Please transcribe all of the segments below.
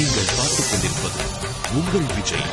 நீங்கள் பார்த்துக் கொண்டிருப்பது உங்கள் விஜய்.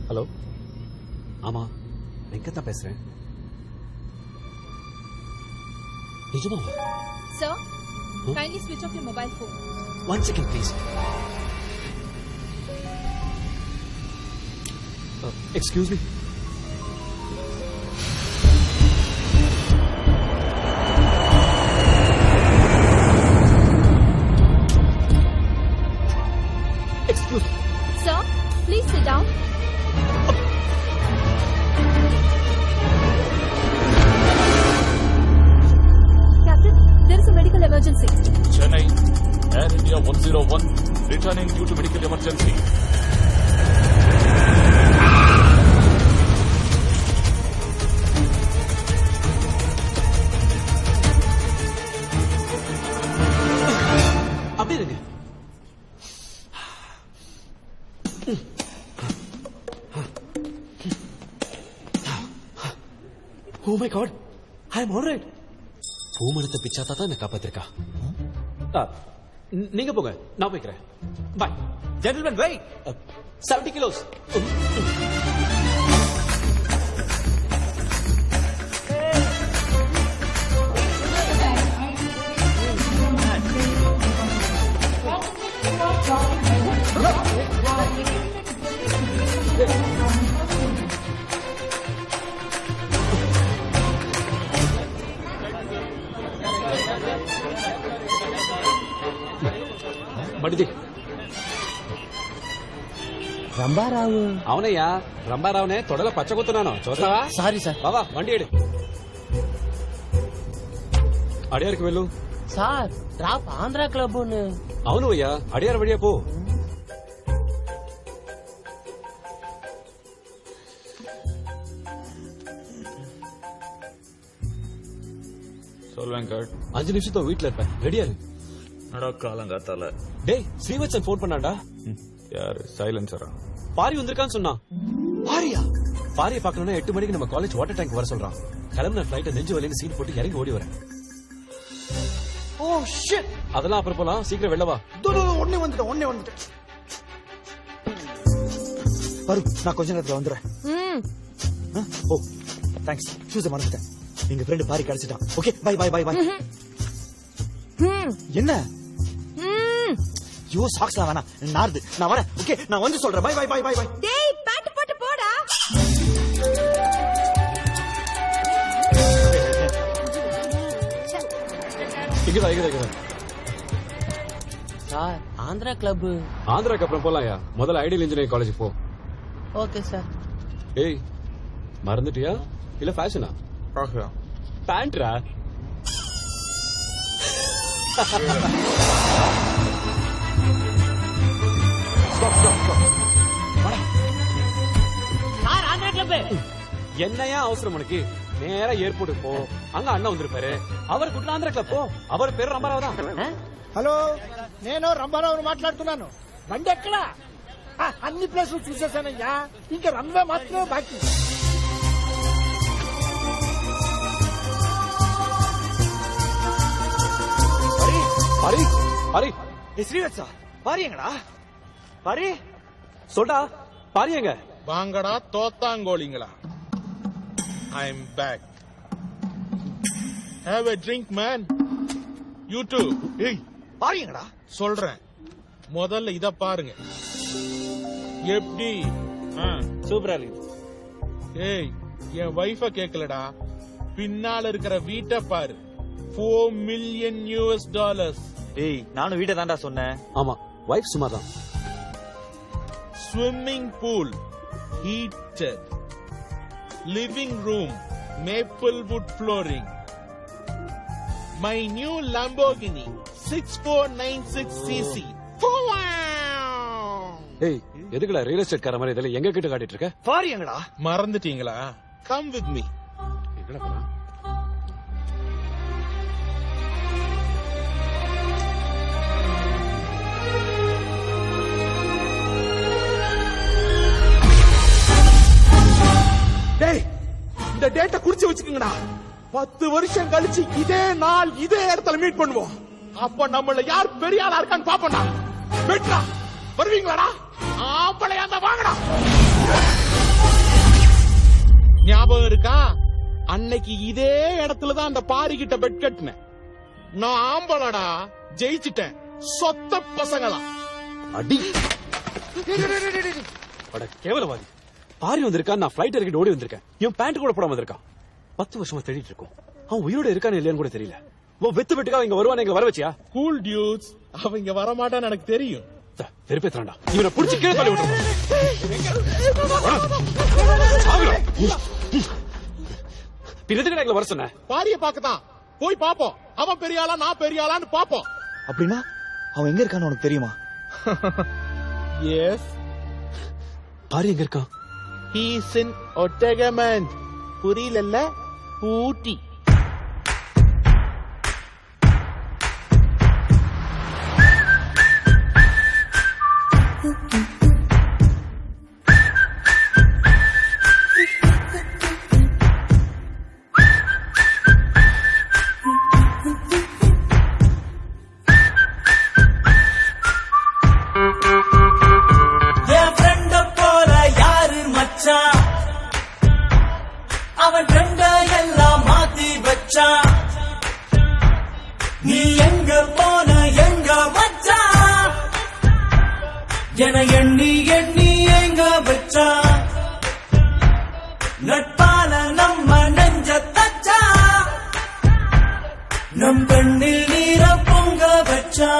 ஹலோ, ஆமா வெங்கட் தான் பேசுறேன். நிஜமா? Sir, kindly switch off your mobile phone. 1 second, please. Excuse me. Excuse me. Sir, please sit down. Captain, there is a medical emergency. Chennai, Air India 101, returning due to medical emergency. அப்படியே இருங்க. Oh my God, I am all right. பூமரத்தை பிச்சாத்தா தான் என்ன காப்பாத்திருக்கா. நீங்க போங்க, நான் போய்க்கிறேன். பாய். Gentlemen, wait. 70 kilos. మడిది రంబారావు అవునయ్యా, రంబారావునే తొడలో పచ్చగొత్తున్నాను, చూస్తావా? Sorry sir. బావా వండి ఏడు అడియారికి వెళ్ళు. Sir drop Andhra club. అవును అయ్యా, అడియారు వడియా పో. சொல் வெங்கட். 5 நிமிஷத்தோ வீட்டுல இருப்பேன், ரெடியா இரு. காலங்காத்தால டேய், ஸ்ரீவத்சன் போன் பண்ணாடா. யாரு? சைலன்சரா? பாரி வந்திருக்கான்னு சொன்னான். பாரியா? பாரியை பார்க்கணும்னா 8 மணிக்கு நம்ம காலேஜ் வாட்டர் டேங்க் வர சொல்றான். கிளம்புன ஃபிளைட்டை நெஞ்சு வலின்னு சீட் போட்டு இறங்கி ஓடி வரேன். Oh shit. அதெல்லாம் அப்புறம் போலாம், சீக்கிரம் வெளில வா. ஒன்னே வந்துட்டேன். வரு, நான் கொஞ்ச நேரத்துல வந்துடுறேன். ஓ தேங்க்ஸ், ஷூஸை மறந்துட்டேன். எங்க ஃப்ரெண்ட் பாரி கிடைச்சிட்டான். Okay, bye bye bye bye. என்ன யோ சாக்ஸ்லாம் வேணாம், நார்து. நான் வரேன். ஓகே, நான் வந்து சொல்றேன். Bye bye bye bye bye. டேய், பேண்ட் போட்டு போடா. இங்கதான் சார் ஆந்திரா கிளப். ஆந்திராக்கு அப்புறம் போலாம்யா, முதல்ல ஐடியல் இன்ஜினியரிங் காலேஜ் போ. Okay sir. ஏய், மறந்துட்டியா இல்ல ஃபேஷனா? பேண்ட்ரா. Sir Andhra club. என்னையா அவசரம் உனக்கு? நேரா ஏர்போர்ட் போ, அங்க அண்ணா வந்திருப்பாரு, அவர் குட்ல ஆந்திரா கிளப் போ. அவர் பேரு ரம்பாராவ் தான். హలో, నేను రంభారావుని మాట్లాడుతున్నాను. బండి ఎక్కడా? అన్ని ప్లేసులు చూసేసానయ్యా, ఇంకా రన్వే మాత్రమే బాకీ. பாரி శ్రీవత్స, பாரி எங்கடா? பாரி சொல்டா. பாரியங்க. வாங்கடா தோத்தாங்கோலிங்களா. I am back. Have a drink man. You too. ஏய் பாருங்கடா. சொல்றேன், முதல்ல இத பாருங்க. எப்படி சூப்பரா இருக்கு. ஏய், என் வைஃப கேக்கலடா, பின்னால இருக்கிற வீட்டை பாரு. $4 million. ஏய் நானும் வீட்டை தான்டா சொன்னேன். ஆமா, வைஃப் சும்மா தான். Swimming pool, heated. Living room, maple wood flooring. My new Lamborghini, 6496cc. ஏய், எதுக்குல ரியல் எஸ்டேட் கார மாதிரி இதெல்லாம் எங்க கிட்ட காட்டிட்டு இருக்க? பாருங்கடா. மறந்துட்டீங்களா? Come with me. எங்கடா போறா? டேய், இந்த டேட்டை குறிச்சு வச்சுக்கோங்கடா. 10 வருஷம் கழிச்சு இதே நாள் இதே இடத்துல மீட் பண்ணுவோம். அப்ப நம்மள யார் பெரிய ஆளா இருக்கான்னு பாப்போம்டா. வெட்றா, வருவீங்களாடா? ஆம்பளையா இருந்தா வாங்கடா. ஞாபகம் இருக்கா? அன்னைக்கு இதே இடத்துலதான் அந்த பாரி கிட்ட பெட் கட்டினேன். நான் ஆம்பளடா, ஜெயிச்சிட்டேன். சொத்த பசங்களா. அடி. அட கேவலவாதி. பாரி வந்திருக்கான், நான் ஃபிளைட் இறக்கிட்டு ஓடி வந்திருக்கேன். இவன் பேண்ட் கூட போடாம வந்திருக்கான். 10 வருஷமா தேடிட்டு இருக்கோம். அவன் உயிரோட இருக்கானு இல்லையான்னு கூட தெரியல. வெத்து வெட்டுக்கா இங்க வருவான், எங்களை வர வச்சியா? கூல் டியூட்ஸ், அவங்க வர மாட்டான்னு எனக்கு தெரியும். வெறுப்பேத்றான்டா. இவனை புடிச்சு கீழே தள்ளி விட்டுறோம். பின்னதுக்கு எங்களை வர சொன்ன? பாரிய பாக்கதான். போய் பாப்போம். அவன் பெரிய ஆளா நான் பெரிய ஆளான்னு பாப்போம். அப்படின்னா அவன் எங்க இருக்கான்னு உனக்கு தெரியுமா? எஸ். பாரி எங்க இருக்கான்? He is in Otagamand. புரியல? ஊட்டி. அவன் ரெண்ட எல்லாம் மாத்தி வச்சா. நீ எங்க போன எங்க வச்சா என எண்ணி எண்ணி எங்க வச்சா. நட்பால நம்ம நெஞ்ச தச்சா. நம் கண்ணில் நீர பொங்க வச்சா.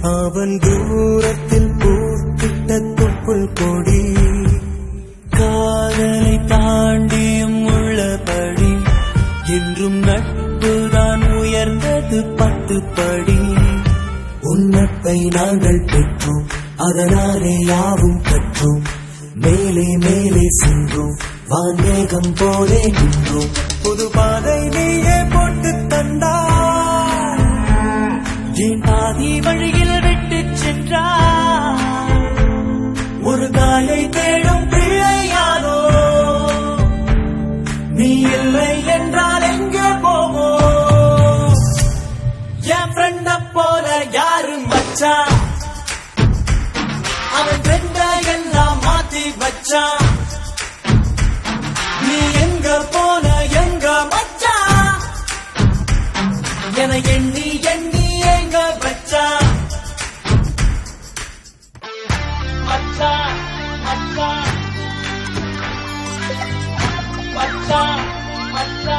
அவன் தூரத்தில் பூத்திட்ட தொப்புள் கொடி. காதலை தாண்டியும் உள்ளபடி என்றும் நட்புதான் உயர்ந்தது 10 படி. உன்னப்பை நாங்கள் பெற்றோம், அதனாலே யாவும் கற்றோம். மேலே மேலே சென்றோம், வான்வேகம் போலே நின்றோம். புது பாதை நீயே போட்டு தந்தா. என் பாதி வழியில் விட்டு சென்றார். ஒரு தாயை தேடும் பிள்ளையாரோ. நீ இல்லை என்றால் எங்கே போவோம்? என் ஃப்ரெண்ட போல யாரு மச்சா? அவன் ஃப்ரெண்ட எல்லாம் மாத்தி வச்சா. நீ எங்க போன எங்க மச்சா என எண்ணி எண்ணி எங்க வச்சா. மச்சா மச்சா மச்சா மச்சா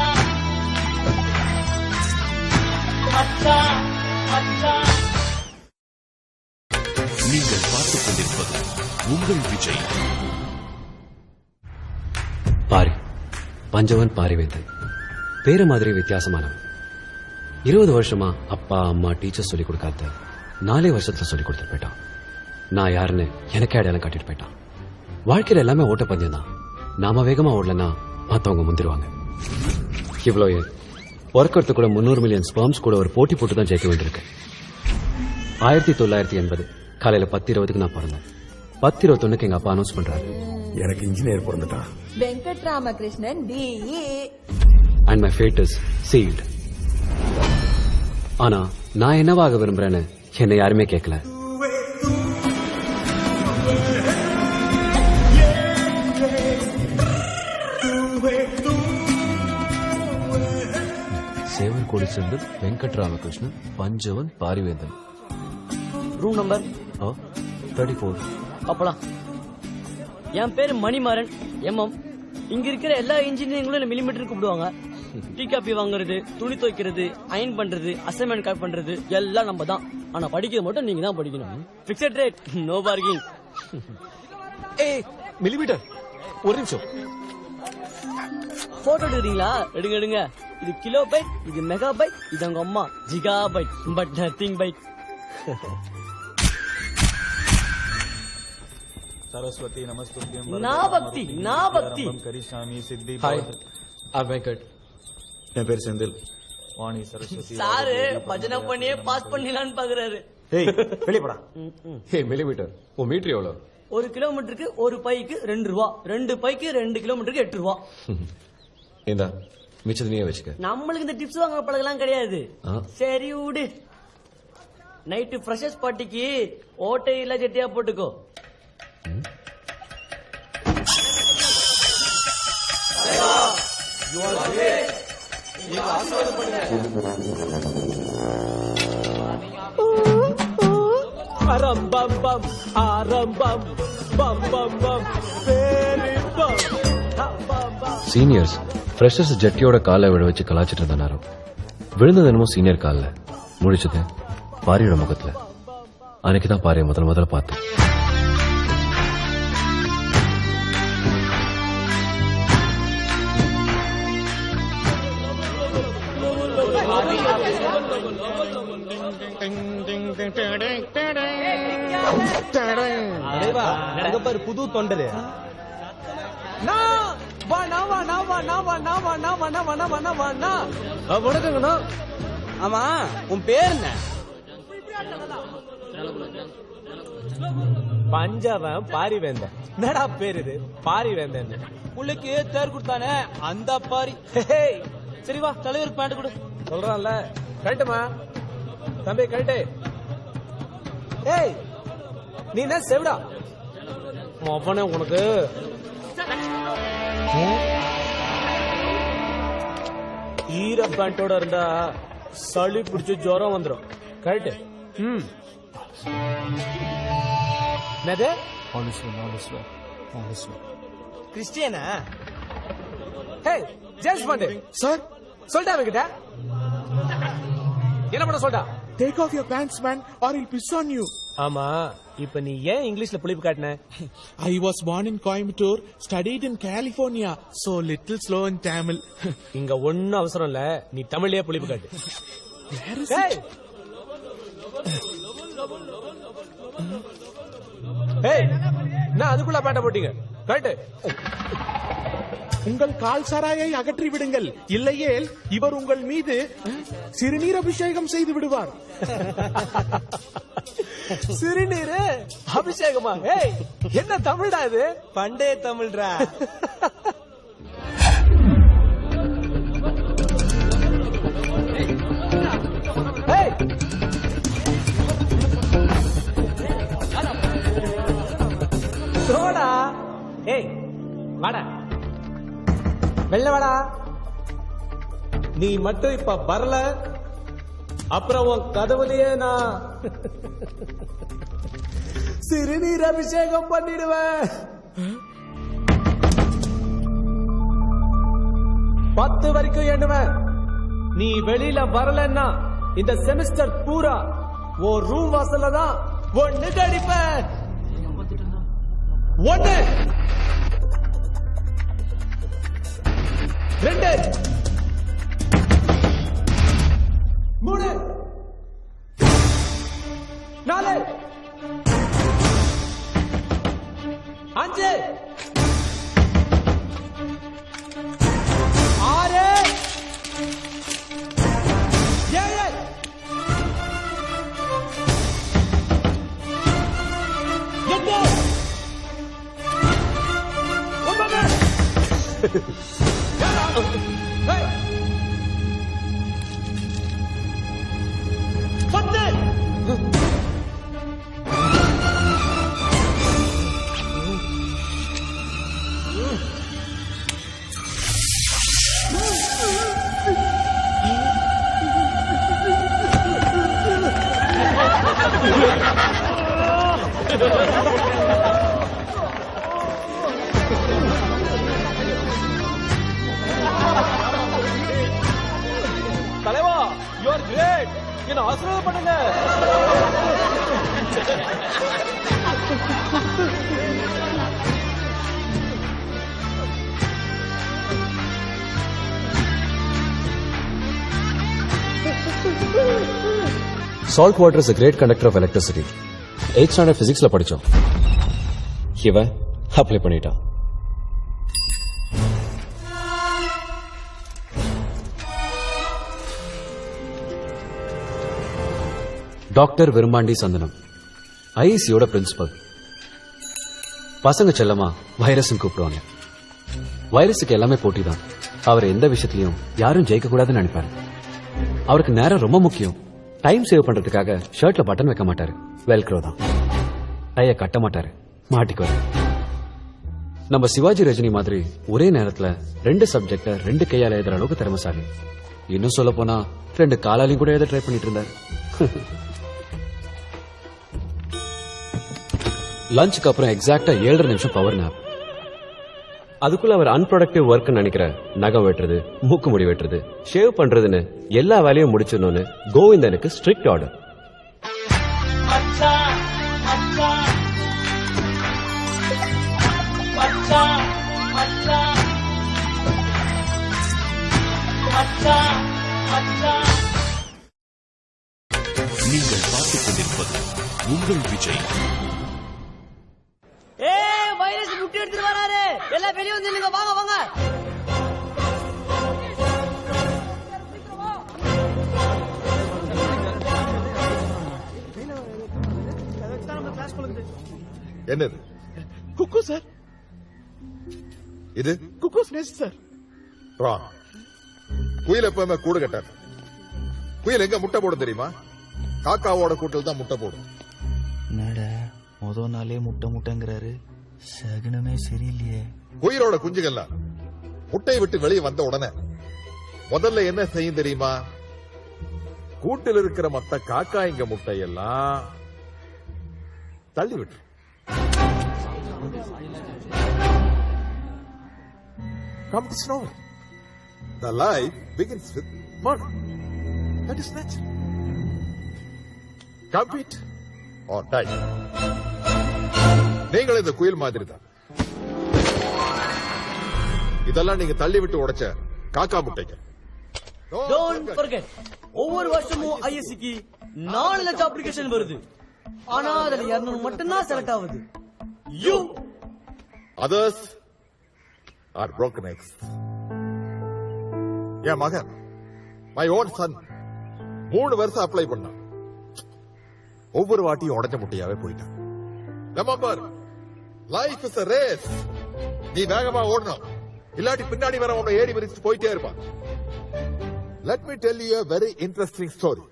மச்சா மச்சா. நீங்கள் பார்த்துக் கொண்டிருப்பது உங்கள் விஜய். பாரி பஞ்சவன் பாரிவேந்தன் பேரு மாதிரி வித்தியாசமானவன். 20 வருஷமா அப்பா அம்மா டீச்சர் சொல்லிக் கொடுக்காத 4 வருஷத்துல சொல்லிக் கொடுத்துட்டு போயிட்டான். நான் யாருன்னு எனக்கே அடையாளம் காட்டிட்டு போயிட்டான். வாழ்க்கையில எல்லாமே ஓட்டப்பந்தயம் தான். நாம வேகமா ஓடலன்னா மத்தவங்க முந்திருவாங்க. இவ்வளவு பிறக்கிறது கூட 300 மில்லியன் ஸ்பெர்ம்ஸ் கூட ஒரு போட்டி போட்டு தான் ஜெயிக்க வேண்டியிருக்கு. 1980 காலையில 10:20 நான் பிறந்தேன். 10:21 எங்க அப்பா அனௌன்ஸ் பண்றாரு, எனக்கு இன்ஜினியர் பிறந்துட்டான். Venkat Ramakrishnan DE. and my fate is sealed. ஆனா நான் என்னவாக விரும்புறேன்னு என்னை யாருமே கேட்கல. சேவல் கோடி செந்தில், வெங்கட் ராமகிருஷ்ணன், பஞ்சவன், பாரிவேந்தன். Room number 34. அப்பலாம். என் பேரு மணிமாறன் MM. இங்க இருக்கிற எல்லா இன்ஜினியரிங்களும் மில்லிமீட்டர் கூப்பிடுவாங்க. டீ காப்பி வாங்குறது, துணி துவைக்கிறது, அயன் பண்றது, அசைன்மெண்ட் கட் பண்றது எல்லாம் நம்ம தான். ஆனா படிக்கிறது மட்டும் நீங்க தான் படிக்கணும். Fixed rate, no parking. ஏய் மில்லிமீட்டர், ஒரு நிமிஷம். போட்டோ எடுக்கிறீங்களா? எடுங்க எடுங்க. இது கிலோ பைட், இது மெகா பைட், இது அவங்க அம்மா gigabyte, but nothing byte. सरस्वती नमस्तुभ्यं नाभक्ति करिष्यामि सिद्धि ஹாய், ஆர் வெங்கட். என் பேர் செந்தில். वाणी सरस्वती சாரு பஜனை பண்ணியே பாஸ் பண்ணிடலான்னு பாக்குறாரு. ஏய் வெளிய போடா. ஹே மில்லிமீட்டர், உன் மீட்டர் எவ்வளவு? 1 கிலோமீட்டருக்கு 1 பைக்கு 2 ரூபா, 2 பைக்கு 2 கிலோமீட்டருக்கு 8 ரூபா. இந்தா மிச்சத்தை நீயே வச்சுக்க. நம்மளுக்கு இந்த டிப்ஸ் வாங்க பழகலாம் கிடையாது. சரி விடு. நைட்டு ஃப்ரெஷர்ஸ் பார்ட்டிக்கு ஓட்டையில ஜெட்டியா போட்டுக்கோ. அரம்பம் ஆரம்பம் பம் பம் பம் பேரிம்பம். சீனியர்ஸ் ஃப்ரெஷர்ஸ் ஜட்டியோட காலை விழ வச்சு கலாச்சிட்டு இருந்த நேரம் விழுந்தது என்னமோ சீனியர் காலில், முடிச்சது பாரியோட முகத்துல. அன்னைக்குதான் பாரியை முதல்ல பார்த்தேன். அங்க பாரு புது தொண்டரு. வணக்கங்கண்ணா. ஆமா உன் பேர் என்ன? பஞ்சவன் பாரிவேந்தன். என்னடா பேரு இது பாரிவேந்தன்? உங்களுக்கு தேர் கொடுத்தானே அந்த பாரி. சரி வா தலைவருக்கு பேண்ட் கொடு. சொல்றான்ல கழட்டுமா தம்பி, கழட்டு. ஏய் நீ என்ன செவிடா அவனே உனக்கு ஈர பேண்டோட இருந்தா சளி பிடிச்சு ஜுரம் வந்துடும். கழட்டு. என்னது கிறிஸ்டியனா? ஜேம்ஸ் பாண்ட் சார் சொல்லிட்டா அவங்கிட்ட. என்ன பண்ண சொல்லிட்டா? Take off your pants, man, or he'll piss on you. ஆமா, இப்ப நீ ஏன் இங்கிலீஷ்ல புளிப்பு காட்டின? I was born in Coimbatore, studied in California, so little slow in Tamil. இங்க ஒன்னும் அவசரம் இல்ல, நீ தமிழ்லயே புளிப்பு காட்டு. நான் அதுக்குள்ள பேண்ட போட்டீங்க, காட்டு. உங்கள் கால் சாராயை அகற்றி விடுங்கள், இல்லையேல் இவர் உங்கள் மீது சிறுநீர் அபிஷேகம் செய்து விடுவார். சிறுநீர் அபிஷேகமா? என்ன தமிழ்டா இது? பண்டே தமிழ்டா. சோடா. ஏய் வாடா, வெள்ள வாடா. நீ மட்டும் இப்ப வரல, அப்புறம் உன் கதவுலயே நான் சிறுநீர் அபிஷேகம் பண்ணிடுவேன். 10 வரைக்கும் எண்ணுவேன். நீ வெளியில வரலன்னா இந்த செமிஸ்டர் பூரா ஒரு ரூம் வாசல்ல தான் ஒண்ணு அடிப்பேன். 1 2 3 4 5 6 தலைவா யூ ஆர் கிரேட். என்ன ஆசீர்வாதம் பண்ணுங்க. Salt water is a great conductor of electricity. 8th standard physicsல படிச்சோம். இவன் அப்ளை பண்ணிட்டான். டாக்டர் விரும்பாண்டி சந்தனம், ஐசியோட பிரின்சிபல். பசங்க செல்லமா வைரஸ் கூப்பிடுவாங்க. வைரஸுக்கு எல்லாமே போட்டி தான். அவர் எந்த விஷயத்திலையும் யாரும் ஜெயிக்க கூடாதுன்னு நினைப்பாரு. அவருக்கு நேரம் ரொம்ப முக்கியம். டைம் சேவ் பண்றதுக்காக ஷர்ட்ல பட்டன் வைக்க மாட்டாரு, வெல்க்ரோ தான். டைய கட்ட மாட்டாரு, மாட்டிக்குவாரு. நம்ம சிவாஜி ரஜினி மாதிரி ஒரே நேரத்துல 2 சப்ஜெக்ட 2 கையால எழுதுற அளவுக்கு திறமைசாலி. இன்னும் சொல்ல போனா 2 காலாலையும் கூட எழுத ட்ரை பண்ணிட்டு இருந்தாரு. லஞ்சுக்கு அப்புறம் எக்ஸாக்டா 7.5 நிமிஷம் பவர் நேப். அதுக்குள்ள அவர் அன்ப்ரொடக்டிவ் ஒர்க் நினைக்கிற நகம் வெட்டுறது, மூக்கு முடி வெட்டுறது, ஷேவ் பண்றதுன்னு எல்லா வேலையும் முடிச்சிடணும்னு கோவிந்தனுக்கு ஸ்ட்ரிக்ட் ஆர்டர். நீங்கள் பார்த்துக் கொண்டிருப்பது உங்கள் விஜய். வைரஸ் முட்டி எடுத்துட்டு வராரு. எல்லாம் வெளியே வந்து நில்லுங்க. வாங்க வாங்க. என்னது? குக்கு சார். இது குக்குஸ் நெஸ்ட் சார். ராங். குயில் எப்பவுமே கூடு கட்டாது. குயில் எங்க முட்டை போடும் தெரியுமா? காக்காவோட கூட்டில் தான் முட்டை போடும். முதல் நாளே முட்டைங்கிறாரு. சகுனமே சரியில்லையே. குயிலோட குஞ்சுகள்லாம் முட்டையை விட்டு வெளியே வந்த உடனே முதல்ல என்ன செய்யும் தெரியுமா? கூட்டில் இருக்கிற மத்த காக்காய்ங்க முட்டையெல்லாம் தள்ளி விட்டு The life begins with murder. That is natural. Compete or die. நீங்கள் இந்த குயில் மாதிரி தான். இதெல்லாம் நீங்க தள்ளி விட்டு உடைச்ச காக்கா முட்டைங்க. Don't forget, ஒவ்வொரு வருஷமும் ஐஎஸ்சிக்கு 4 லட்சம் அப்ளிகேஷன் வருது. ஆனா அதுல 200 மட்டும்தான் செலக்ட் ஆகுது. You others are broken eggs. என் மகன், மை ஓன் சன், 3 வருஷம் அப்ளை பண்ணான். ஒவ்வொரு வாட்டியும் உடைஞ்ச முட்டையாவே போயிட்டான். Remember, life is a race. நீ வேகமா ஓடணும், இல்லாட்டி பின்னாடி வர உன்னை ஏறி மிதிச்சு போயிட்டே இருப்பான். Let me tell you a very interesting story.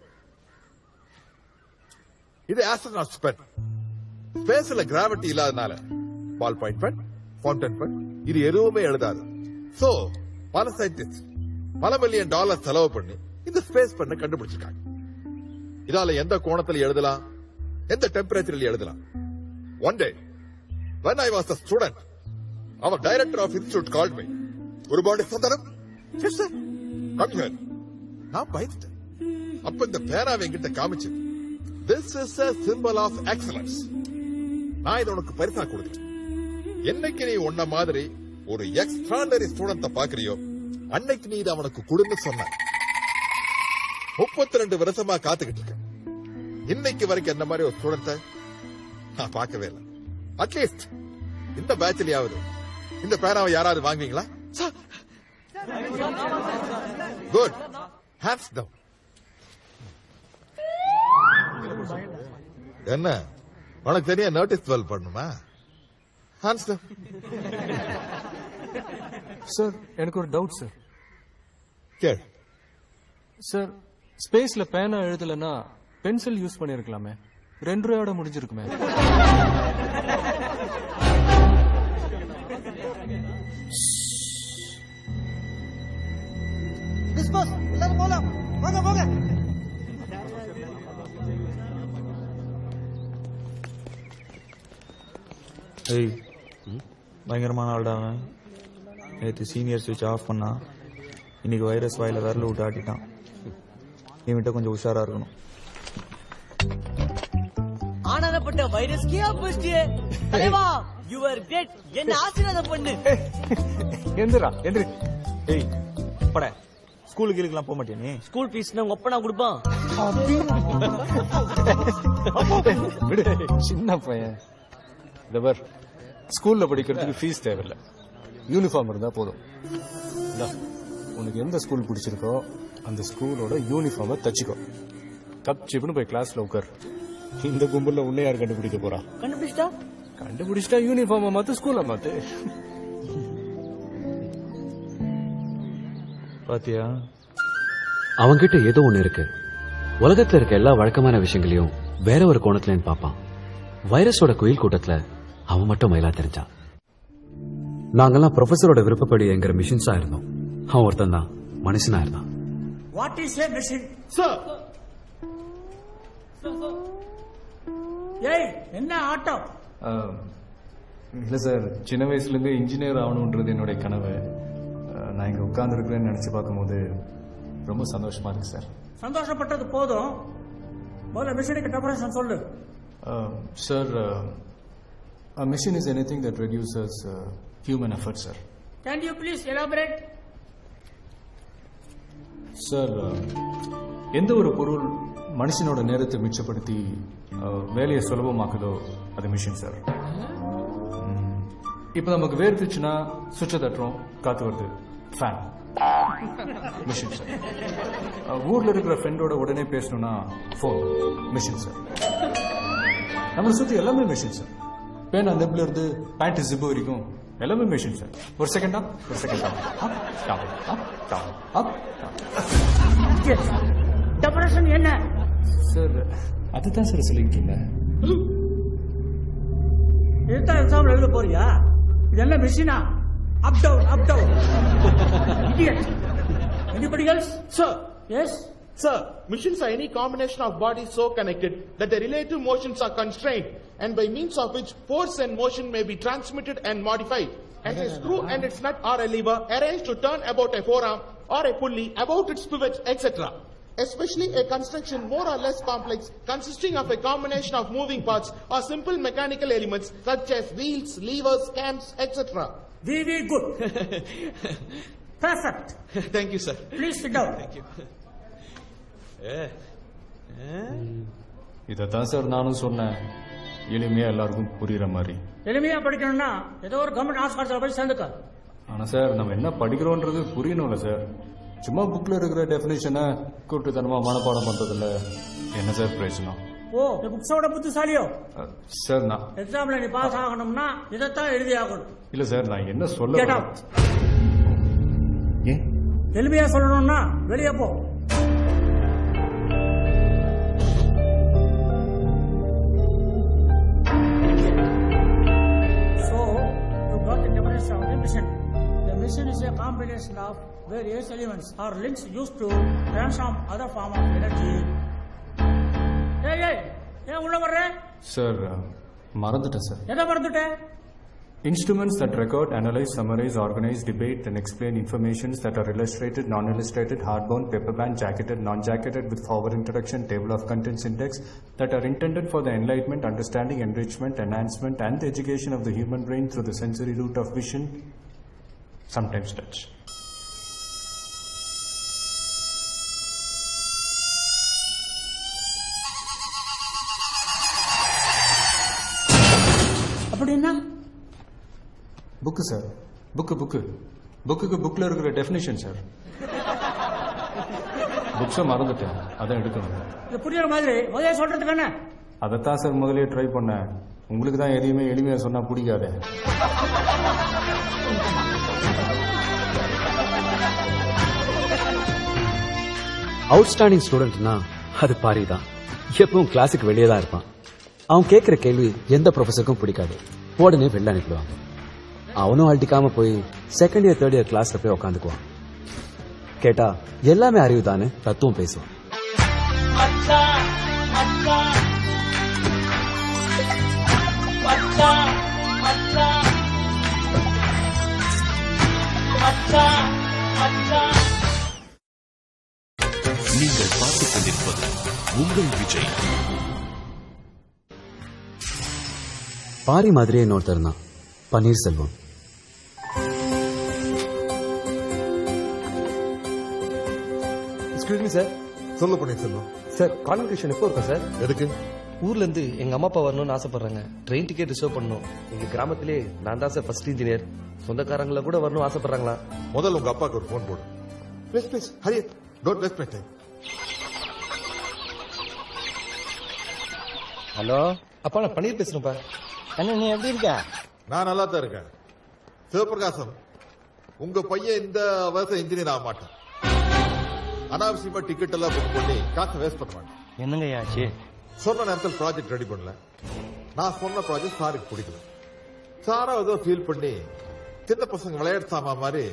இது ஆஸ்ட்ரோநாட்ஸ் பென். ஸ்பேஸ்ல கிராவிட்டி இல்லாதனால ball point pen, fountain pen இது எதுவுமே எழுதாது. சோ பல சயின்டிஸ்ட் பல மில்லியன் டாலர் செலவு பண்ணி இந்த ஸ்பேஸ் பெண்ணை கண்டுபிடிச்சிருக்காங்க. இதால எந்த கோணத்துல எழுதலாம், எந்த டெம்பரேச்சர்ல எழுதலாம். One day, when I was a student, our director of institute called me. Gurubandi Sundaram, yes sir, come here. நான் பயந்துட்டேன். அப்ப இந்த பேனாவை என்கிட்ட காமிச்சு, this is a symbol of excellence. நான் இதை உனக்கு பரிசா கொடுத்தேன். என்னைக்கு நீ உன்ன மாதிரி ஒரு எக்ஸ்ட்ராடனரி ஸ்டூடெண்ட பாக்குறியோ அன்னைக்கு நீ இதை அவனுக்கு கொடுன்னு சொன்ன. 32 வருஷமா காத்துக்கிட்டு இருக்கேன். இன்னைக்கு வரைக்கும் என்ன மாதிரி ஒரு ஸ்டூடெண்ட நான் பார்க்கவே இல்லை. அட்லீஸ்ட் இந்த பேட்ச்லயாவது இந்த பேனாவை யாராவது வாங்குவீங்களா? Good, hands down. என்ன உனக்கு தெரிய நோட்டீஸ் வெல் பண்ணுமா? Hands down. சார் எனக்கு ஒரு டவுட் சார். கேள். சார் ஸ்பேஸ்ல பேனா எழுதலன்னா பென்சில் யூஸ் பண்ணிருக்கலாமே, 2 ரூபாயோட முடிஞ்சிருக்குமே. எல்லாரும் போலாம், வாங்க வாங்க. ஏய், பயங்கரமான ஆள்டா அவன். நேற்று சீனியர் சுவிட்ச் ஆஃப் பண்ணா, இன்னைக்கு வைரஸ் வாயில விரல விட்டு ஆட்டிட்டான். இவன்கிட்ட கொஞ்சம் உஷாரா இருக்கணும். ஆனானப்பட்ட வைரஸ்க்கே ஆப்போசிட்டியே தலைவா, யூ ஆர் கிரேட். என்ன ஆசீர்வாதம் பண்ணு. எந்திரா எந்திரி. ஏய் பட, ஸ்கூலுக்கு கீழுக்கெல்லாம் போக மாட்டியா நீ? ஸ்கூல் ஃபீஸ் உங்க அப்பனா கொடுப்பான். விடு, சின்ன பையன். இந்த பார், ஸ்கூல்ல படிக்கிறதுக்கு ஃபீஸ் தேவையில்லை, யூனிஃபார்ம் இருந்தா போதும். உனக்கு எந்த ஸ்கூல் பிடிச்சிருக்கோ அந்த ஸ்கூலோட யூனிஃபார்மை தச்சுக்கோ. கப் சிப்னு போய் கிளாஸ்ல உட்கார். இந்த கும்பல்ல உன்னை யார் கண்டுபிடிக்க போறா? கண்டுபிடிச்சிட்டா யூனிஃபார்மை மாத்து, ஸ்கூலை மாத்து. பாத்தியா, அவன்கிட்ட ஏதோ ஒண்ணு இருக்கு. உலகத்துல இருக்க எல்லா வழக்கமான விஷயங்களையும் வேற ஒரு கோணத்துல பாப்பான். வைரஸோட குயில் கூட்டத்துல அவன் மட்டும் மயிலா தெரிஞ்சான். நாங்கெல்லாம் ப்ரொஃபஸரோட விருப்பப்படி எங்கிற மிஷின்ஸா இருந்தோம். அவன் ஒருத்தன் தான் மனுஷனா இருந்தான். What is a machine? Sir, ஏய் என்ன ஆட்டம்? இல்ல சார், சின்ன வயசுல இருந்து இன்ஜினியர் ஆகணும்ன்றது என்னுடைய கனவு. நான் இங்க உட்கார்ந்து இருக்கிறேன்னு நினைச்சு பார்க்கும்போது ரொம்ப சந்தோஷமா இருக்கு சார். சந்தோஷப்பட்டது போதும், முதல்ல மிஷினுக்கு டெஃபினேஷன் சொல்லு. Sir, a machine is anything that reduces human effort, sir. Can you please elaborate? Sir, எந்த ஒரு பொருள் மனுஷனோட நேரத்தை மிச்சப்படுத்தி வேலையை சுலபமாக்குதோ அது மிஷின் சார். இப்ப நமக்கு வேர்த்துச்சுன்னா சுவிட்சை தட்டுறோம், காத்து வருது, ஃபேன், மிஷின் சார். ஊர்ல இருக்கிற ஃப்ரெண்டோட உடனே பேசணும்னா ஃபோன், மிஷின் சார். நம்மளை சுத்தி எல்லாமே மிஷின் சார். பேனா நெப்ல இருந்து பேண்ட் ஜிப்பு வரைக்கும் எல்லாமே மிஷின் சார். ஒரு செகண்டா டெஃபினேஷன் என்ன சார்? அதுதான் சார் சொல்லிட்டு இருந்தேன். இதுதான் எக்ஸாம்பிள் எழுத போறியா? இது என்ன மிஷினா? Up down up down. Idiot. Anybody else? Sir. Yes. Sir, machines are any combination of bodies so connected that the relative motions are constrained and by means of which force and motion may be transmitted and modified. As a screw and its nut or a lever arranged to turn about a forearm or a pulley about its pivot, etc. Especially a construction more or less complex consisting of a combination of moving parts or simple mechanical elements such as wheels, levers, cams, etc. Very good. Perfect. Thank you, sir. Please sit down. Thank you. இதான் sir நானும் சொன்னேன், எளிமையா எல்லாருக்கும் புரியுற மாதிரி. எளிமையா படிக்கணும்னா ஏதோ ஒரு கவர்மெண்ட் ஹாஸ்பிட்டல் போய் சேர்ந்துக்க. ஆனா சார், நம்ம என்ன படிக்கிறோன்றது புரியணும்ல சார். சும்மா புக்ல இருக்கிற டெபினிஷனை கூட்டுத்தனமா மனப்பாடம் பண்றதுல என்ன சார் பிரயோஜனம்? ஓ, புக்ஸோட புத்திசாலியோ? சார், நான் எக்ஸாம்ல நீ பாஸ் ஆகணும்னா இதைத்தான் எழுதி ஆகணும். இல்ல சார், நான் என்ன சொல்ல ஏன் எளிமையா சொல்லணும்னா வெளியே போ. The mission is a combination of various elements or links used to transform other form of energy. ஏன் உள்ள வர்ற? சார், மறந்துட்டேன் சார். எதை மறந்துட்ட? Instruments that record, analyze, summarize, organize, debate and explain informations that are illustrated, non-illustrated, hardbound, paperbound, jacketed, non-jacketed with forward introduction, table of contents index that are intended for the enlightenment, understanding, enrichment, enhancement and the education of the human brain through the sensory route of vision, sometimes touch. அப்படின்னா book sir, புக்குக்கு புக்ல இருக்கிற definition sir. புக்ஸை மறந்துட்டேன், அதான் எடுக்கணும். இது புரியுற மாதிரி முதல்ல சொல்றதுக்கு என்ன? அதைத்தான் சார் முதலே ட்ரை பண்ணேன். உங்களுக்கு தான் எதையுமே எளிமையா சொன்னா பிடிக்காது. அவுட்ஸ்டாண்டிங் ஸ்டூடெண்ட்னா அது பாரி தான். எப்பவும் கிளாஸுக்கு வெளியே தான் இருப்பான். அவன் கேட்கிற கேள்வி எந்த ப்ரொஃபஸருக்கும் பிடிக்காது. உடனே வெளில அனுப்பிடுவாங்க. அவனும் அழட்டிக்காம போய் செகண்ட் இயர் தேர்ட் இயர் கிளாஸ்ல போய் உட்காந்துக்குவான். கேட்டா எல்லாமே அறிவு தானே தத்துவம் பேசுவான். நீங்கள் பார்த்துக் கொண்டிருப்பது உங்கள் விஜய். பாரி மாதிரியே இன்னொருத்தர் தான் பன்னீர்செல்வம். Excuse me sir. சொல்லு பன்னீர்செல்வம். சார் கான்வெகேஷன் எப்போ இருக்கும் சார்? எதுக்கு? ஊர்ல இருந்து எங்க அம்மா அப்பா வரணும்னு ஆசைப்படுறாங்க. ட்ரெயின் டிக்கெட் ரிசர்வ் பண்ணணும். எங்க கிராமத்திலே நான் தான் சார் ஃபர்ஸ்ட் இன்ஜினியர். சொந்தக்காரங்கள கூட வரணும் ஆசைப்படுறாங்களா? முதல்ல உங்க அப்பாவுக்கு ஒரு போன் போடு. Please please Hari, don't waste my time. Hello அப்பா, நான் பன்னீர் பேசுறேன்ப்பா. அண்ணா நீ எப்படி இருக்க? நான் நல்லா தான் இருக்கேன். சிவபிரகாசம், உங்க பையன் இந்த வருஷம் இன்ஜினியர் ஆக மாட்டான். அனாவசியமா டிக்கெட் எல்லாம் புக் பண்ணி காசை வேஸ்ட் பண்ண மாட்டேன். என்னங்க ஆச்சு? சொன்ன நேரத்தில் ப்ராஜெக்ட் ரெடி பண்ணல. நான் சொன்ன ப்ராஜெக்ட் சாருக்கு பிடிக்கல. சாரா ஏதோ ஃபீல் பண்ணி சின்ன பசங்க விளையாட்டு சாமா மாதிரி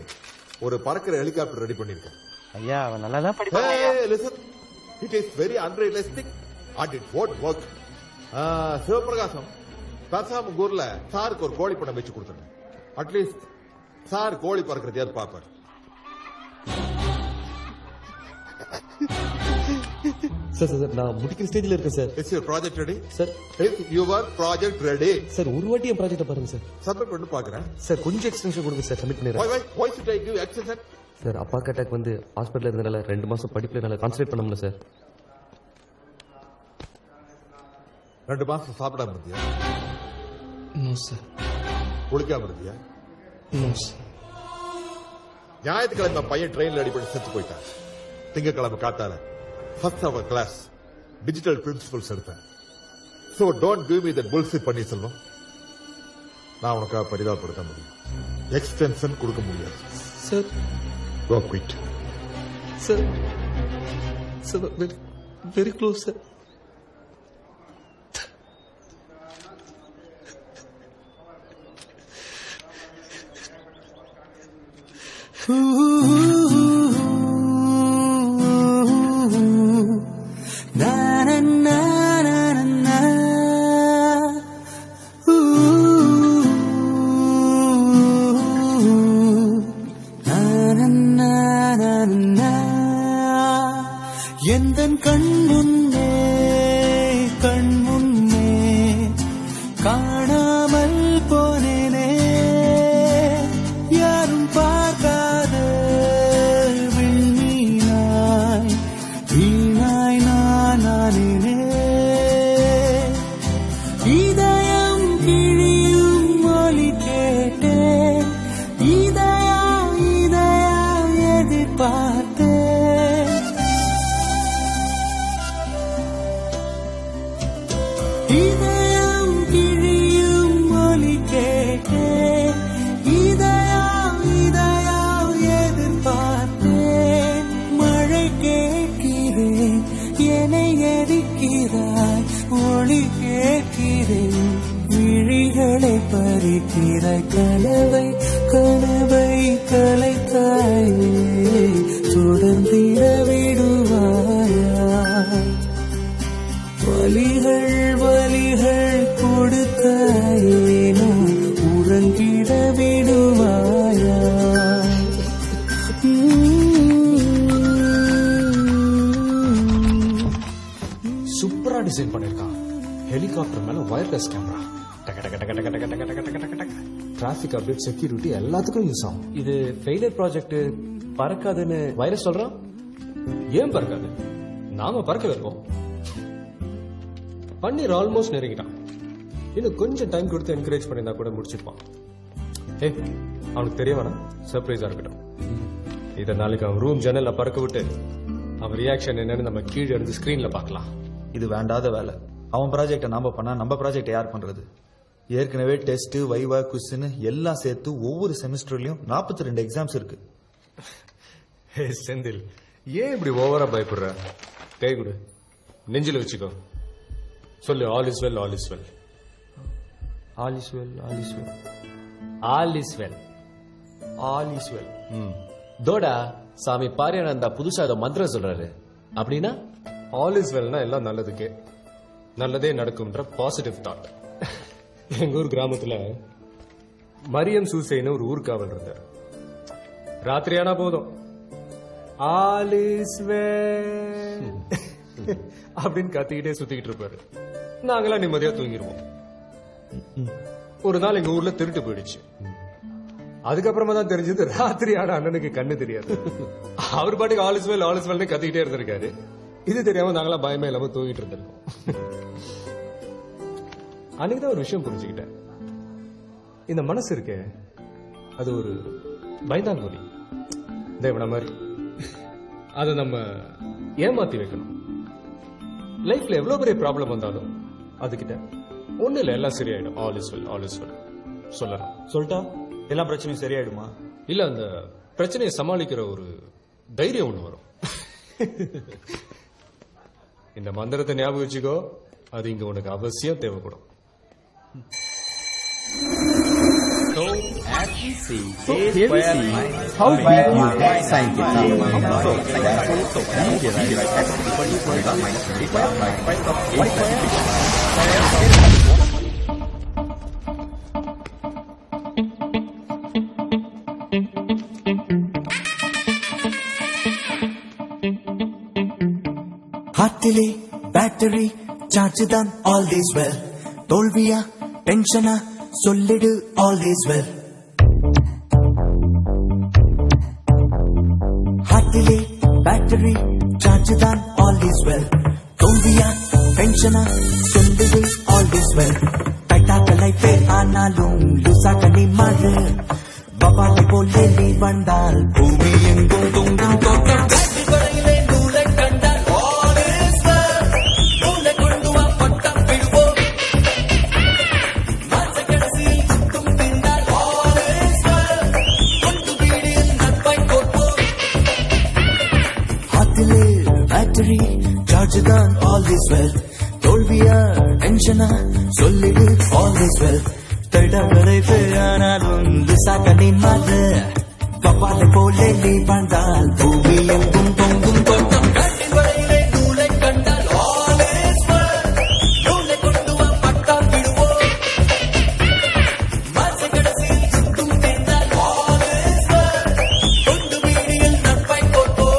ஒரு பறக்கிற ஹெலிகாப்டர் ரெடி பண்ணிருக்கேன். ஐயா அவன் நல்லா தான் படிப்பான். Listen, it is very unrealistic and it won't work. Sivaprakasam, பேசாம ஊர்ல சாருக்கு ஒரு கோழி படம் வச்சு கொடுத்துருங்க. அட்லீஸ்ட் சார் கோழி பறக்கிறது பார்ப்பார். சார் சார் நான் முடிக்கிற ஸ்டேஜ்ல இருக்கேன் sir. Is your project ready? Sir your project ready? Sir ஒரு வாட்டி என் ப்ராஜெக்ட் பாருங்க சார். சப்மிட் பண்ணி பாக்குறேன். சார் கொஞ்சம் எக்ஸ்டென்ஷன் கொடுங்க சார், சப்மிட் பண்ணிடுறேன். Why should I give extension? Sir அப்பாக்கு அட்டாக் வந்து ஹாஸ்பிட்டல் இருந்தனால 2 மாசம் படிப்புல என்னால கான்சன்ட்ரேட் பண்ண முடியல சார். 2 மாசம் சாப்பிடாம இருந்தியா? No sir. குளிக்காம இருந்தியா? No sir. ஞாயிற்றுக்கிழமை பையன் ட்ரெயின்ல அடிப்படை செத்து போயிட்டான். திங்கக்கிழமை காத்தால first hour class digital principles எடுத்தேன். So don't give me that bullshit Panneerselvam. நான் உனக்காக பரிதாபப்படுத்த முடியும், எக்ஸ்டென்ஷன் கொடுக்க முடியாது. Sir go quit. Sir sir very very close sir. எந்தன் கண் முன்னே காணாமல் போனேனே, யாரும் பார்க்காத விண்மீனாய் வீணாய் நானே. இதயம் கிழியும் ஒலி கேட்டேன், இதயா எதிர்பார்த்தேன். இதயம் கிழியும் ஒலி கேட்டேன், இதயா எதிர்பார்த்தேன். மழை கேட்கிறேன், என்னை எரிக்கிறாய், ஒளி கேட்கிறேன், விழிகளை பறிக்கிறாய். கனவை கலைத்தாயே, தொடர்ந்திட விடுவாயா? வலிகள் கொடுத்தாயேனோ, உறங்கிட விடுவாயா? சூப்பரா டிசைன் பண்ணிருக்கான். ஹெலிகாப்டர் மேல wireless camera, traffic update, security எல்லாத்துக்கும் யூஸ் ஆகும். இது ஃபெயிலியர் ப்ராஜெக்ட், பறக்காதுன்னு வைரஸ் சொல்றான். ஏன் பறக்காது? நாம பறக்க வைப்போம். பன்னீர் ஆல்மோஸ்ட் நெருங்கிட்டான். இன்னும் கொஞ்சம் டைம் கொடுத்து என்கரேஜ் பண்ணிருந்தா கூட முடிச்சிருப்பான். அவனுக்கு தெரிய வேணாம், சர்ப்ரைஸா இருக்கட்டும். இதை நாளைக்கு அவன் ரூம் ஜன்னல்ல பறக்க விட்டு அவன் ரியாக்ஷன் என்னன்னு நம்ம கீழே இருந்து ஸ்கிரீன்ல பார்க்கலாம். இது வேண்டாத வேலை. அவன் ப்ராஜெக்டை நாம பண்ணா நம்ம ப்ராஜெக்டை யார் பண்றது? ஏற்கனவே டெஸ்ட், வைவா, குவிஸ்னு எல்லாம் சேர்த்து ஒவ்வொரு செமஸ்டர்லயும் 42 எக்ஸாம்ஸ் இருக்கு. செந்தில், ஏன் இப்படி ஓவரா பயப்படுற? கை கொடு, நெஞ்சில வச்சுக்கோ. சொல்லு, all is well, all is well. All is well, all is well, all is well, all is well. தோடா சாமி பாரியானந்தா புதுசா ஏதோ மந்திரம் சொல்றாரு. அப்படின்னா ஆல் இஸ் வெல்னா எல்லாம் நல்லதுக்கே, நல்லதே நடக்கும்ன்ற பாசிட்டிவ் தாட். எங்க ஊர் கிராமத்துல மரியம் சூசைன்னு ஒரு ஊர்காவல் இருந்தார். ராத்திரியானா போதும் ஆல் இஸ் வெல் அப்படின்னு கத்திக்கிட்டே சுத்திக்கிட்டு இருப்பாரு. நாங்கெல்லாம் நிம்மதியா தூங்கிடுவோம். ஒரு நாள் எங்க ஊர்ல திருட்டு போயிடுச்சு. அதுக்கப்புறமா தான் தெரிஞ்சது ராத்திரி ஆன அண்ணனுக்கு கண்ணு தெரியாது. அவர் பாட்டுக்கு all is well, all is வெல்னு கத்திக்கிட்டே இருந்திருக்காரு. இது தெரியாம நாங்களாம் பயமே இல்லாம தூங்கிட்டு இருந்திருக்கோம். அன்னைக்குதான் ஒரு விஷயம் புரிஞ்சுக்கிட்டேன். இந்த மனசு இருக்கே, அது ஒரு பயந்தாங்கோலி தேவன மாதிரி. அதை நம்ம ஏமாத்தி வைக்கணும். லைஃப்ல எவ்வளவு பெரிய ப்ராப்ளம் வந்தாலும் அதுகிட்ட ஒண்ணு இல்ல, எல்லாம் சரியாயிடும், all is well, all is well சொல்லலாம். சொல்லிட்டா எல்லா பிரச்சனையும் சரியாயிடுமா? இல்ல, அந்த பிரச்சனையை சமாளிக்கிற ஒரு தைரியம் ஒண்ணு வரும். இந்த மந்திரத்தை ஞாபகம் வச்சுக்கோ, அது இங்க உனக்கு அவசியம் தேவைப்படும். So, as we see, so here we see how big you get scientific. So, meteorite x equal to omega minus 25 of 8 ஹார்ட்டிலே பேட்டரி சார்ஜ் தான் ஆல் இஸ் வெல். தோல்வியா டென்ஷனா சொல்லிடு ஆல் இஸ் வெல். ஹார்ட்டிலே பேட்டரி சார்ஜ் தான் all is well. தோல்வியா டென்ஷனா சொல்லிடு ஆல் இஸ் வெல். டைட்டாக லைஃபே ஆனாலும் லூசாக நீ மாறு. பபாலை போலே நீ வந்தால் பூமி எங்கும் தொங்கும் தோட்டம். தான் all is well. தோல்வியா டென்ஷனா சொல்லிடு all is well. தடவரை பேயானாலும் விசாக நீ மாறு. பப்பாலை போலே நீ வாழ்ந்தால் பூமி எங்கும் தொங்கும் தோட்டம். காட்டின் வரையிலே நூலை கண்டால் all is well. நூலை கொண்டு வா பட்டா விடுவோம். மாச கடைசியில் சுத்தும் தேர்ந்தால் all is well. கொண்டு வீடியில் நட்பை கொடுப்போம்.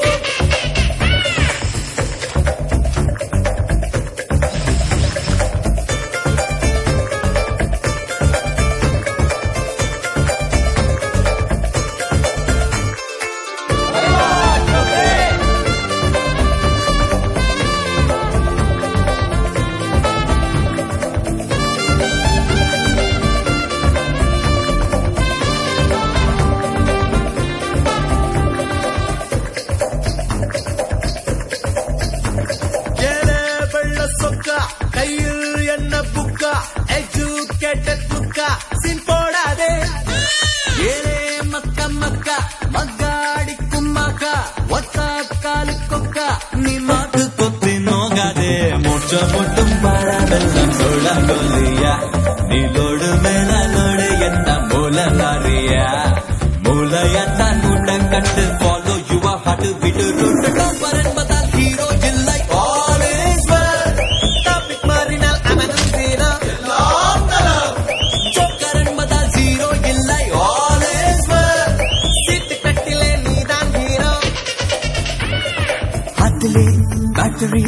Battery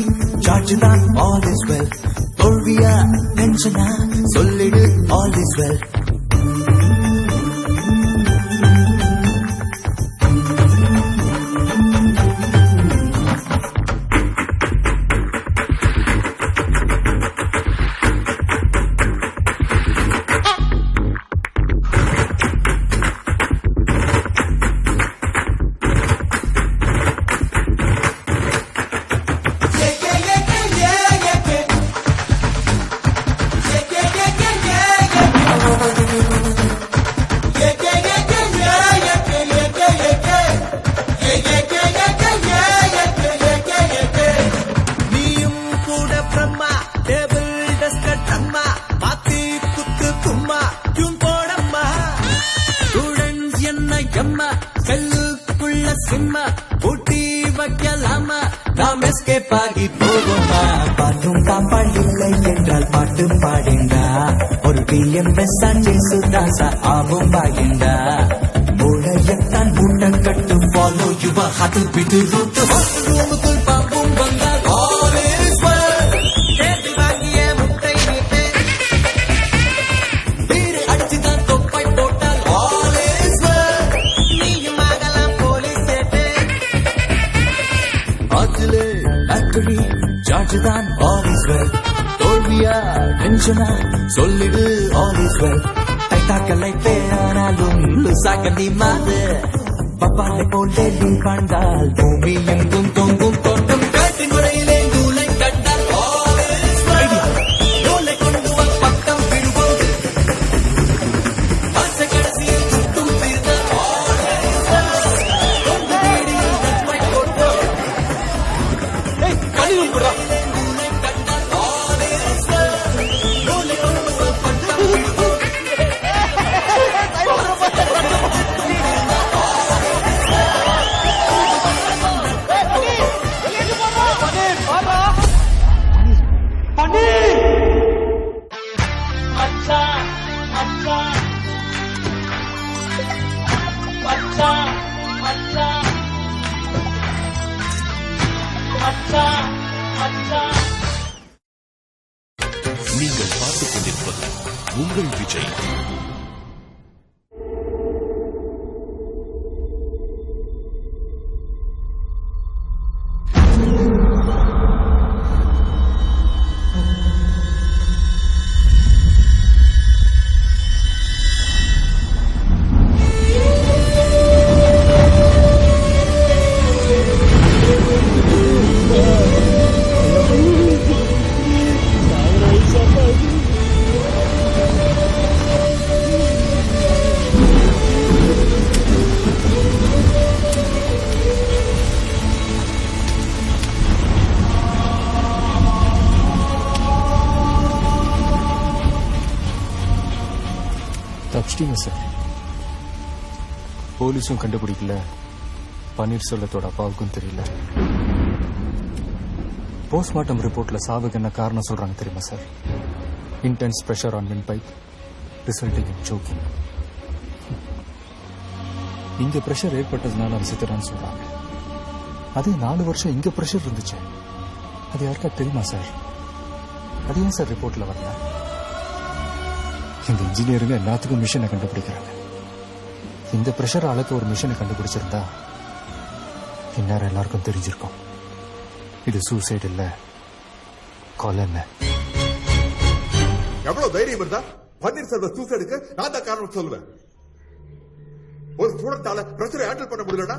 charge தான் all is well. தோல்வியா டென்ஷனா சொல்லிடு all is well. சிம்மா ஊட்டி வைக்கலாமா நாம் எஸ்கேப் ஆகி போவோமா பாட்டும் தாப்பாள் இல்லை என்றால் பாட்டு பாடிண்டா ஒரு பிஎம்எஸ் சுதாசா ஆகும் பாகிண்டா மூளையத்தான் மூட்டை கட்டு ஃபாலோ யுவ ஹது பிது ரூட்டு ரூமுக்குள் பாம்பும் வந்தால் ஆல்வேஸ் வெல் கேட்டு வாங்கிய முட்டை நீட்டு வீடு அடிச்சுதான் தொப்பை போட்டால் ஆல்வேஸ் வெல் நீயும் ஆகலாம் போலீஸ் சேட்டு ஆத்திலே ஆக்டரி ஜார்ஜ் தான் ஆல்வேஸ் வெல் தோல்வியா டென்ஷனா சொல்லிடு ஆல்வேஸ் வெல் தைத்தாக்கலை பேரானாலும் லுசாக்க நீ மாறு பப்பாலை போலே நீ வாழ்ந்தால் பூமி எங்கும் தொங்கும் தோட்டம் காட்டு முறையிலே நூலை கண்டால் நூலை கொண்டு வா பட்டம் விடுவோம் ஆசை கடைசியில் சுட்டும் நீங்கள் பார்த்துக் கொண்டிருப்பது உங்கள் விஜய். தப்பிச்சிட்டீங்க சார். போலீஸும் கண்டுபிடிக்கல, பன்னீர்செல்வத்தோட அப்பாவுக்கும் தெரியல. போஸ்ட்மார்ட்டம் ரிப்போர்ட்ல சாவுக்கு என்ன காரணம் சொல்றாங்க தெரியுமா sir? Intense pressure on wind pipe resulting in soaking. இங்க பிரஷர் ஏற்பட்டதுனால அது சித்தரான்னு சொல்றாங்க. அதே 4 வருஷம் இங்க பிரஷர் இருந்துச்சு. அது யாருக்கா தெரியுமா சார்? அது ஏன் சார் ரிப்போர்ட்ல வரல? இந்த இன்ஜினியருங்க எல்லாத்துக்கும் மிஷினை கண்டுபிடிக்கிறாங்க. இந்த பிரஷர் அளக்க ஒரு மிஷினை கண்டுபிடிச்சிருந்தா இந்நேரம் எல்லாருக்கும் தெரிஞ்சிருக்கும். இது சூசைட் இல்ல, கொலை. எவ்வளவு தைரியம் இருந்தா பன்னீர்செல்வ சூசைடுக்கு நான் தான் காரணம் சொல்லுவேன். ஒரு ஸ்டூடெண்டால பிரஷரை ஹேண்டில் பண்ண முடியலன்னா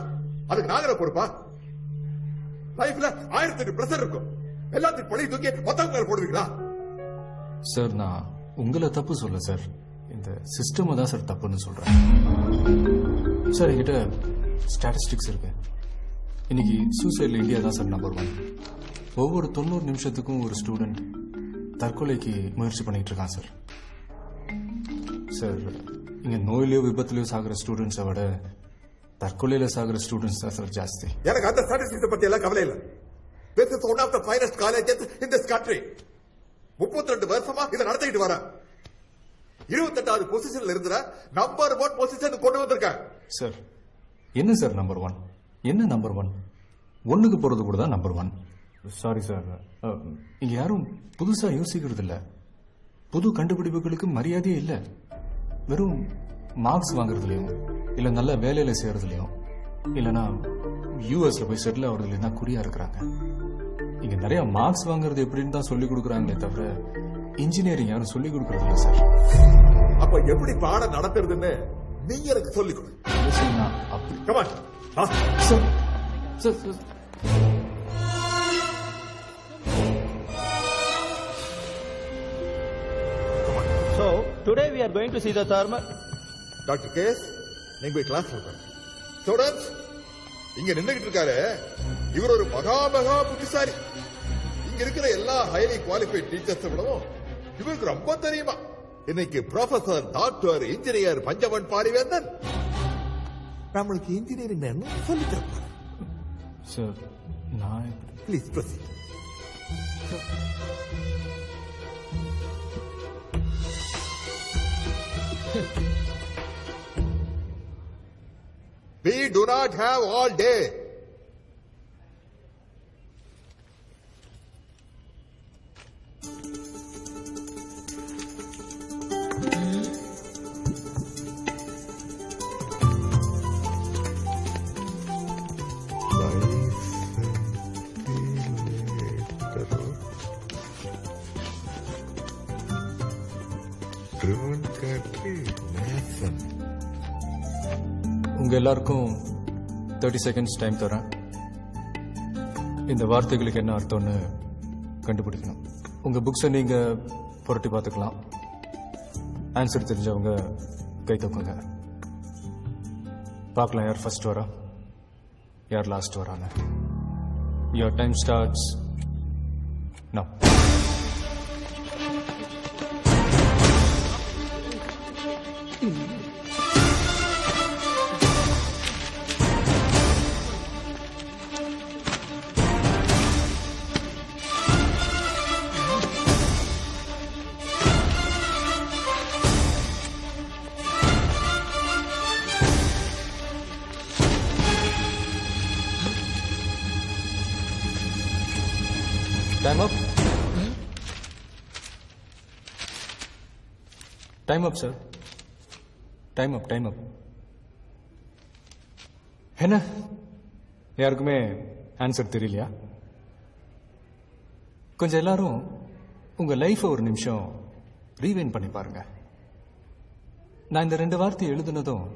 அதுக்கு நாங்கள பொறுப்பா? லைஃப்ல 1008 பிரஷர் இருக்கும். எல்லாத்தையும் பழி தூக்கி மொத்தம் மேல போடுவீங்களா? சார் நான் உங்களை தப்பு சொல்ல சார், இந்த சிஸ்டம் தான் சார் தப்புன்னு சொல்றேன். சார் என்கிட்ட ஸ்டாட்டிஸ்டிக்ஸ் இருக்கு. இன்னைக்கு சூசைட்ல இந்தியா தான் சார் நம்பர் 1. ஒவ்வொரு 90 நிமிஷத்துக்கும் ஒரு ஸ்டூடெண்ட் தற்கொலைக்கு முயற்சி பண்ணிட்டு இருக்கான் சார். சார் இங்க நோயிலையோ விபத்துலயோ சாகிற ஸ்டூடெண்ட்ஸை விட தற்கொலையில சாகிற ஸ்டூடெண்ட்ஸ் தான் சார் ஜாஸ்தி. எனக்கு அந்த ஸ்டாட்டிஸ்டிக்ஸ் பத்தி எல்லாம் கவலை இல்லை. This is one of the finest colleges in this country. 32 வருஷமா இதை நடத்திட்டு வர 28வது பொசிஷன்ல இருந்த நம்பர் 1 பொசிஷன் கொண்டு வந்திருக்காங்க. சார் என்ன சார் நம்பர் 1? என்ன நம்பர் 1? ஒண்ணுக்கு போறது கூட தான் நம்பர் 1. சாரி சார், இங்க யாரும் புதுசா யோசிக்கிறது இல்ல. புது கண்டுபிடிப்புகளுக்கு மரியாதையே இல்ல. வெறும் மார்க்ஸ் வாங்குறதுலயும் இல்ல நல்ல வேலையில செய்யறதுலயும் இல்லனா யூஎஸ்ல போய் செட்டில் ஆகுறதுல தான் குறியா இருக்கிறாங்க. இங்க நிறைய மார்க்ஸ் வாங்குறது எப்படின்னு தான் சொல்லிக் கொடுக்குறாங்களே தவிர இன்ஜினியரிங் யாரும் சொல்லிக் கொடுக்கறது இல்ல சார். அப்ப எப்படி பாடம் நடத்துறதுன்னு நீங்க எனக்கு சொல்லிக் கொடு. அப்படி Come on. Sir sir So, today we are going to see the thermal. Doctor case, நீங்க போய் கிளாஸ் சொல்றேன். ஸ்டூடண்ட்ஸ், இங்க நின்னுகிட்டு இருக்காரு இவர் ஒரு மகா புத்திசாலி. இங்க இருக்கிற எல்லா ஹைலி குவாலிஃபைட் டீச்சர்ஸ் விடவும் இவருக்கு ரொம்ப தெரியுமா. இன்னைக்கு professor, doctor, engineer Panchavan Parivendhan. நம்மளுக்கு இன்ஜினியரிங் என்ன சொல்லி தரப்போம். சார் நான் please proceed. We do not have all day. உங்க எல்லாருக்கும் 30 செகண்ட்ஸ் டைம் தரேன். இந்த வார்த்தைகளுக்கு என்ன அர்த்தம்னு கண்டுபிடிக்கணும். உங்க புக்ஸை நீங்க புரட்டி பார்த்துக்கலாம். ஆன்சர் தெரிஞ்சவங்க கை தூக்குங்க. பார்க்கலாம் யார் ஃபர்ஸ்ட் வரா யார் லாஸ்ட் வரான்னு. Your time starts now. Time up. Time up, sir. Time up, time up. என்ன யாருக்குமே ஆன்சர் தெரியலையா? கொஞ்சம் எல்லாரும் உங்க லைஃப் ஒரு நிமிஷம் ரீவைண்ட் பண்ணி பாருங்க. நான் இந்த 2 வார்த்தை எழுதுனதும்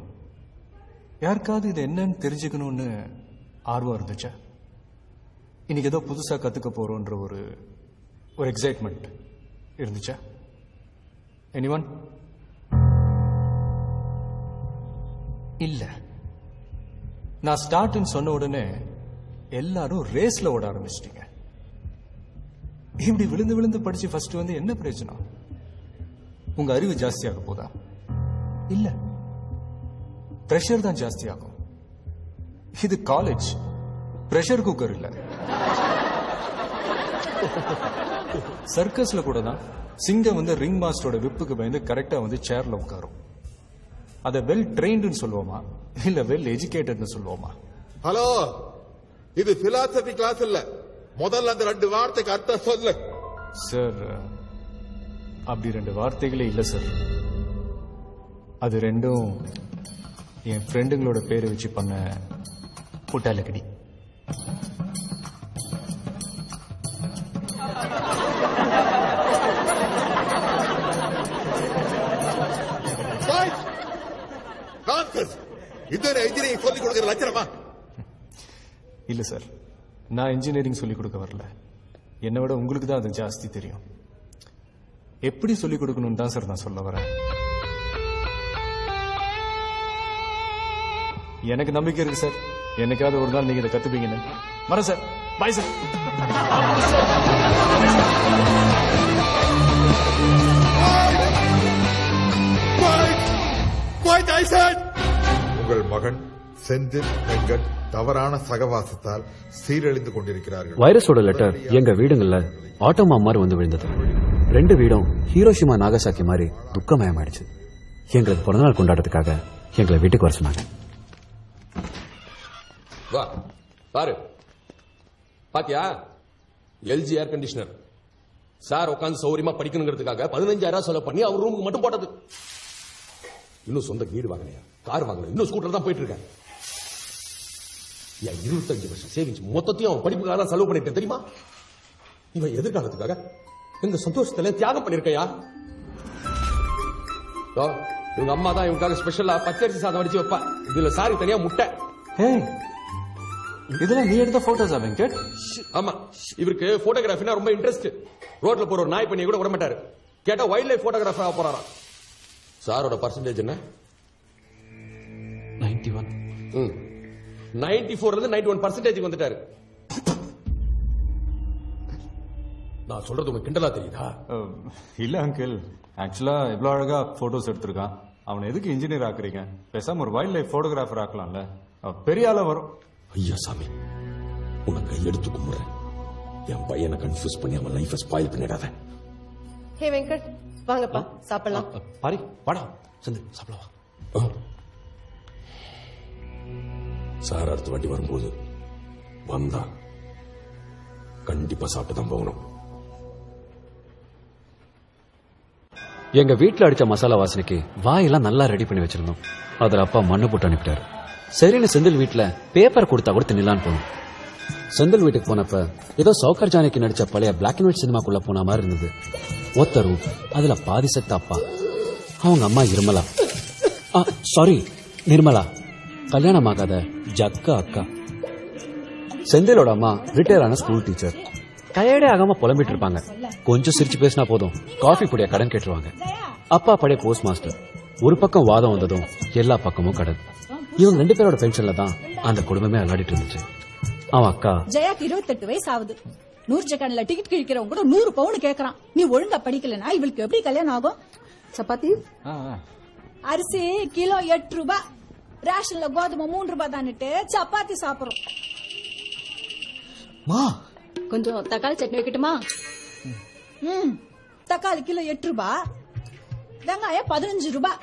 யாருக்காவது இது என்னன்னு தெரிஞ்சுக்கணும்னு ஆர்வம் இருந்துச்சா? இன்னைக்கு ஏதோ புதுசா கத்துக்க போறோன்ற ஒரு எக்ஸைட்மெண்ட் இருந்துச்சா? எனிவன்? இல்ல. நான் ஸ்டார்ட்னு சொன்ன உடனே எல்லாரும் ரேஸ்ல ஓட ஆரம்பிச்சிட்டீங்க. இப்படி விழுந்து விழுந்து படிச்சு ஃபர்ஸ்ட் வந்து என்ன பிரயோஜனம்? உங்க அறிவு ஜாஸ்தியாக போதா? இல்ல, பிரஷர் தான் ஜாஸ்தியாகும். இது காலேஜ், பிரஷர் குக்கர் இல்ல. சர்க்கஸ்ல கூட தான் சிங்கம் வந்து ரிங் மாஸ்டரோட விப்புக்கு பயந்து கரெக்டா வந்து சேர்ல உட்காரும். அத வெல் ட்ரெயின்டுன்னு சொல்லுவோமா இல்ல வெல் எஜுகேட்டட்னு சொல்லுவோமா? ஹலோ, இது பிலாசபி கிளாஸ் இல்ல. முதல்ல அந்த 2 வார்த்தைக்கு அர்த்தம் சொல்லு. சார், அப்படி 2 வார்த்தைகளே இல்ல சார். அது ரெண்டும் என் ஃப்ரெண்டுங்களோட பேரை வச்சு பண்ண புட்டாலக்கடி. இன்ஜினியரிங் சொல்லிக் கொடுக்கிற லட்சணமா? இல்ல சார், நான் இன்ஜினியரிங் சொல்லிக் கொடுக்க வரல. என்னை விட உங்களுக்கு தான் அது ஜாஸ்தி தெரியும். எப்படி சொல்லிக் கொடுக்கணும்னு தான் சார் நான் சொல்ல வரேன். எனக்கு நம்பிக்கை இருக்கு சார், என்னைக்காவது ஒரு நாள் நீங்க இதை கத்துப்பீங்கன்னு. வரேன் சார். Bye sir. உங்கள் மகன் செந்தில் வெங்கட் தவறான சகவாசத்தால் சீரழிந்து கொண்டிருக்கிறார்கள். வைரஸோட லெட்டர் எங்க வீடுங்கள்ல ஆட்டோமா மாதிரி வந்து விழுந்தது. 2 வீடும் ஹீரோஷிமா நாகசாக்கி மாதிரி துக்கமயமாயிடுச்சு. எங்களுக்கு பிறந்தநாள் கொண்டாடுறதுக்காக எங்களை வீட்டுக்கு வர சொன்னாங்க. வா பாரு, பாத்தியா? LG air conditioner. சார் உட்காந்து சௌரியமா படிக்கணுங்கிறதுக்காக 15,000 செலவு பண்ணி அவர் ரூமுக்கு மட்டும் போட்டது. இன்னும் சொந்த வீடு வாங்கலையா, கார் வாங்கல, இன்னும் ஸ்கூட்டர் தான் போயிட்டு இருக்கேன். 25 வருஷம் சேவிங்ஸ் மொத்தத்தையும் அவன் படிப்புக்காக செலவு பண்ணிட்டு தெரியுமா? இவன் எதிர்காலத்துக்காக எங்க சந்தோஷத்துல தியாகம் பண்ணிருக்கையா? இவங்க அம்மா தான் இவங்களுக்காக ஸ்பெஷலா பச்சரிசி சாதம் அடிச்சு வைப்பா. இதுல சாரி தனியா முட்டை. இதெல்லாம் நீ எடுத்த போட்டோஸ் வெங்கட்? ஆமா, இவருக்கு போட்டோகிராஃபினா ரொம்ப இன்ட்ரெஸ்ட். ரோட்ல போற ஒரு நாய் பண்ணிய கூட விட மாட்டாரு. கேட்டா வைல்ட் லைஃப் போட்டோகிராஃபர் ஆக போறாராம். சாரோட பர்சன்டேஜ் என்ன? 91. 94 இருந்து 91% வந்துட்டாரு. நான் சொல்றது உங்களுக்கு கிண்டலா தெரியுதா? இல்ல அங்கிள், ஆக்சுவலா இவ்வளவு அழகா போட்டோஸ் எடுத்திருக்கான். அவனை எதுக்கு இன்ஜினியர் ஆக்குறீங்க? பேசாம ஒரு வைல்ட் லைஃப் போட்டோகிராஃபர் ஆக்கலாம்ல, பெரிய ஆளா வரும். ஐயா சாமி, உனக்கு எடுத்து கும்பிடுறேன். என் பையனை கன்ஃபியூஸ் பண்ணி அவன் லைஃபை ஸ்பாயில் பண்ணிடாத. ஹே வெங்கட், வாங்கப்பா சாப்பிடலாம். பாரி வாடா சந்து சாப்பிடலாம். சார் அடுத்த வாட்டி வரும்போது வந்தா கண்டிப்பா சாப்பிட்டு தான் போகணும். எங்க வீட்டுல அடிச்ச மசாலா வாசனைக்கு வாயெல்லாம் நல்லா ரெடி பண்ணி வச்சிருந்தோம். அதுல அப்பா மண்ணு போட்டு அனுப்பிட்டாரு. சரின்னு செந்தில் வீட்டுல பேப்பர் கொடுத்தா கூட தின்னலான்னு போனோம். செந்தில் வீட்டுக்கு போனப்ப ஏதோ சௌகர் ஜானகி நடிச்ச பழைய பிளாக் அண்ட் ஒயிட் சினிமாக்குள்ள போன மாதிரி இருந்தது. ஒத்த ரூம், அதுல பாதி செத்த அப்பா, அவங்க அம்மா இருமலா, சாரி நிர்மலா, கல்யாணம் ஆகாத ஜக்கா அக்கா. செந்திலோட அம்மா ரிட்டையர் ஆன ஸ்கூல் டீச்சர். டயர்டே ஆகாம புலம்பிட்டு இருப்பாங்க. கொஞ்சம் சிரிச்சு பேசினா போதும் காஃபி பொடியா கடன் கேட்டுருவாங்க. அப்பா பழைய போஸ்ட் மாஸ்டர். ஒரு பக்கம் வாதம் வந்ததும் எல்லா பக்கமும் கடன். இவங்க 2 பேரோட பென்ஷன்ல தான் அந்த குடும்பமே அல்லாடிட்டு இருந்துச்சு. அவன் அக்கா ஜெயாக்கு 28 வயசு ஆகுது. நூர்ஜகான்ல டிக்கெட் கிழிக்கிறவங்க கூட 100 பவுன் கேக்குறான். நீ ஒழுங்கா படிக்கலனா இவளுக்கு எப்படி கல்யாணம் ஆகும்? சப்பாத்தி அரிசி கிலோ 8 ரூபாய், ரேஷன்ல கோதுமை 3 ரூபாய் தான்ட்டு சப்பாத்தி சாப்பிடுறோம். கொஞ்சம் தக்காளி சட்னி வைக்கட்டுமா? தக்காளி கிலோ 8 ரூபாய், வெங்காயம் 15 ரூபாய்.